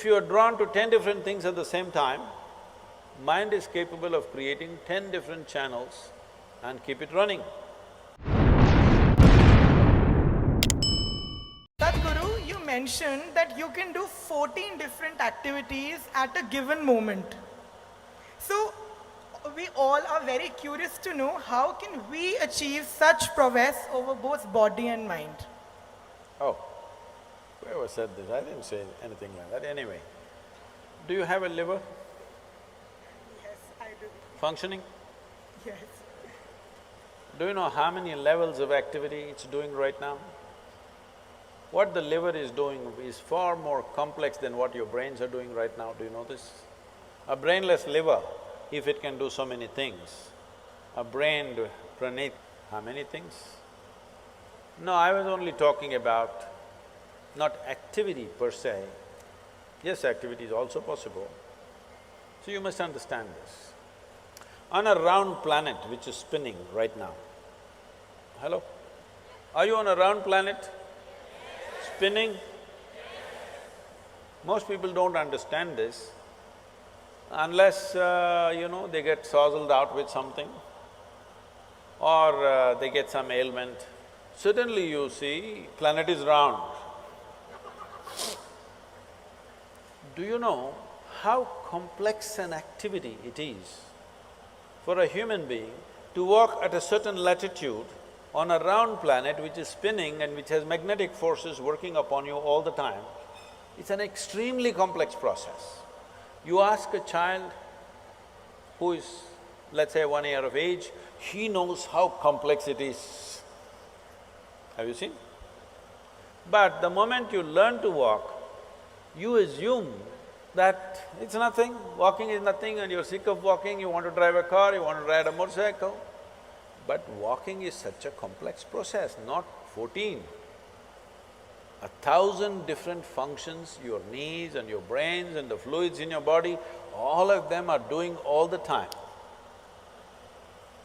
If you are drawn to 10 different things at the same time, mind is capable of creating 10 different channels and keep it running. Sadhguru, you mentioned that you can do 14 different activities at a given moment. So, we all are very curious to know how can we achieve such prowess over both body and mind? Oh, whoever said this, I didn't say anything like that. Anyway, do you have a liver Yes, I do. functioning? Yes. Do you know how many levels of activity it's doing right now? What the liver is doing is far more complex than what your brains are doing right now, do you know this? A brainless liver, if it can do so many things, a brained Praneet, how many things? No, I was only talking about not activity per se. Yes, activity is also possible. So you must understand this. On a round planet which is spinning right now, hello? Are you on a round planet? Spinning? Most people don't understand this unless, they get sozzled out with something or they get some ailment. Suddenly you see, planet is round. Do you know how complex an activity it is for a human being to walk at a certain latitude on a round planet which is spinning and which has magnetic forces working upon you all the time? It's an extremely complex process. You ask a child who is, let's say, 1 year of age, he knows how complex it is. Have you seen? But the moment you learn to walk, you assume that it's nothing, walking is nothing and you're sick of walking, you want to drive a car, you want to ride a motorcycle. But walking is such a complex process, not 14. 1,000 different functions, your knees and your brains and the fluids in your body, all of them are doing all the time.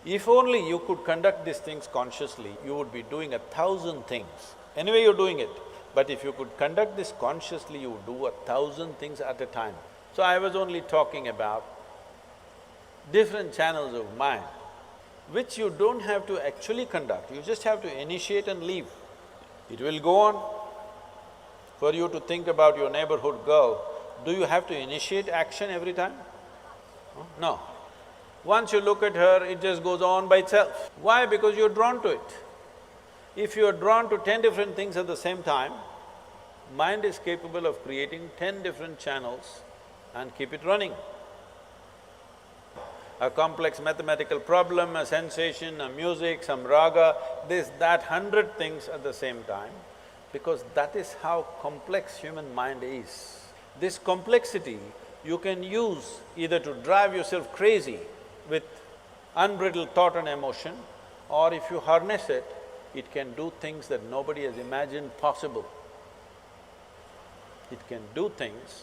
If only you could conduct these things consciously, you would be doing 1,000 things. Anyway, you're doing it. But if you could conduct this consciously, you would do 1,000 things at a time. So I was only talking about different channels of mind, which you don't have to actually conduct, you just have to initiate and leave. It will go on. For you to think about your neighborhood girl, do you have to initiate action every time? No. Once you look at her, it just goes on by itself. Why? Because you're drawn to it. If you're drawn to 10 different things at the same time, mind is capable of creating 10 different channels and keep it running. A complex mathematical problem, a sensation, a music, some raga, this, that, 100 things at the same time, because that is how complex human mind is. This complexity you can use either to drive yourself crazy with unbridled thought and emotion, or if you harness it, it can do things that nobody has imagined possible. It can do things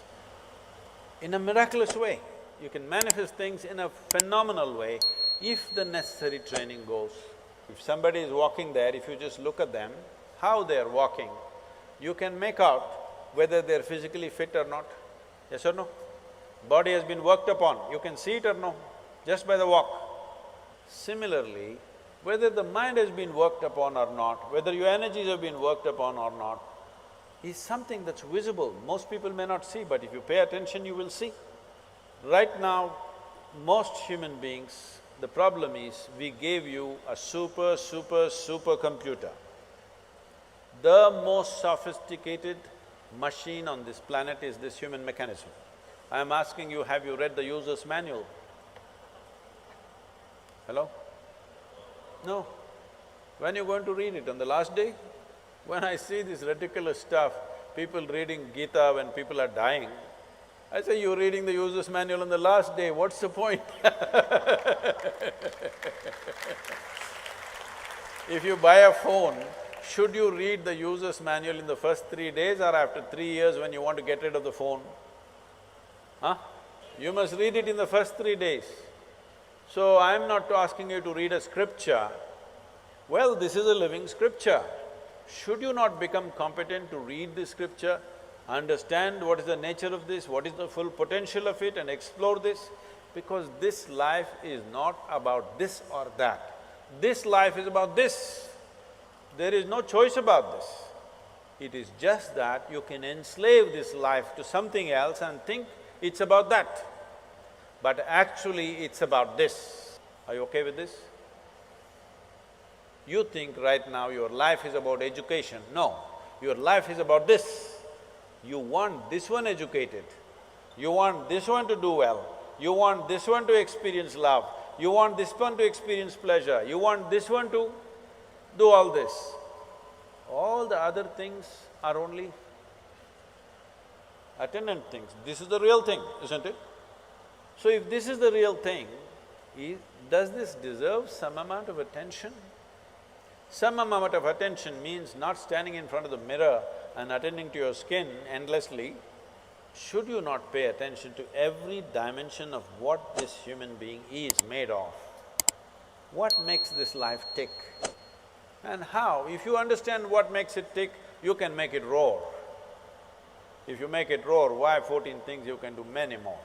in a miraculous way. You can manifest things in a phenomenal way if the necessary training goes. If somebody is walking there, if you just look at them, how they're walking, you can make out whether they're physically fit or not. Yes or no? Body has been worked upon, you can see it or no, just by the walk. Similarly, whether the mind has been worked upon or not, whether your energies have been worked upon or not, is something that's visible. Most people may not see, but if you pay attention, you will see. Right now, most human beings, the problem is we gave you a super computer. The most sophisticated machine on this planet is this human mechanism. I am asking you, have you read the user's manual? Hello? No. When are you going to read it? On the last day? When I see this ridiculous stuff, people reading Gita when people are dying, I say, you're reading the user's manual on the last day, what's the point? If you buy a phone, should you read the user's manual in the first 3 days or after 3 years when you want to get rid of the phone? Huh? You must read it in the first 3 days. So I'm not asking you to read a scripture. Well, this is a living scripture. Should you not become competent to read this scripture understand what is the nature of this, what is the full potential of it and explore this, because this life is not about this or that. This life is about this. There is no choice about this. It is just that you can enslave this life to something else and think it's about that. But actually it's about this. Are you okay with this? You think right now your life is about education. No, your life is about this. You want this one educated, you want this one to do well, you want this one to experience love, you want this one to experience pleasure, you want this one to do all this. All the other things are only attendant things. This is the real thing, isn't it? So if this is the real thing, does this deserve some amount of attention? Some amount of attention means not standing in front of the mirror and attending to your skin endlessly. Should you not pay attention to every dimension of what this human being is made of? What makes this life tick? And how? If you understand what makes it tick, you can make it roar. If you make it roar, why 14 things, you can do many more.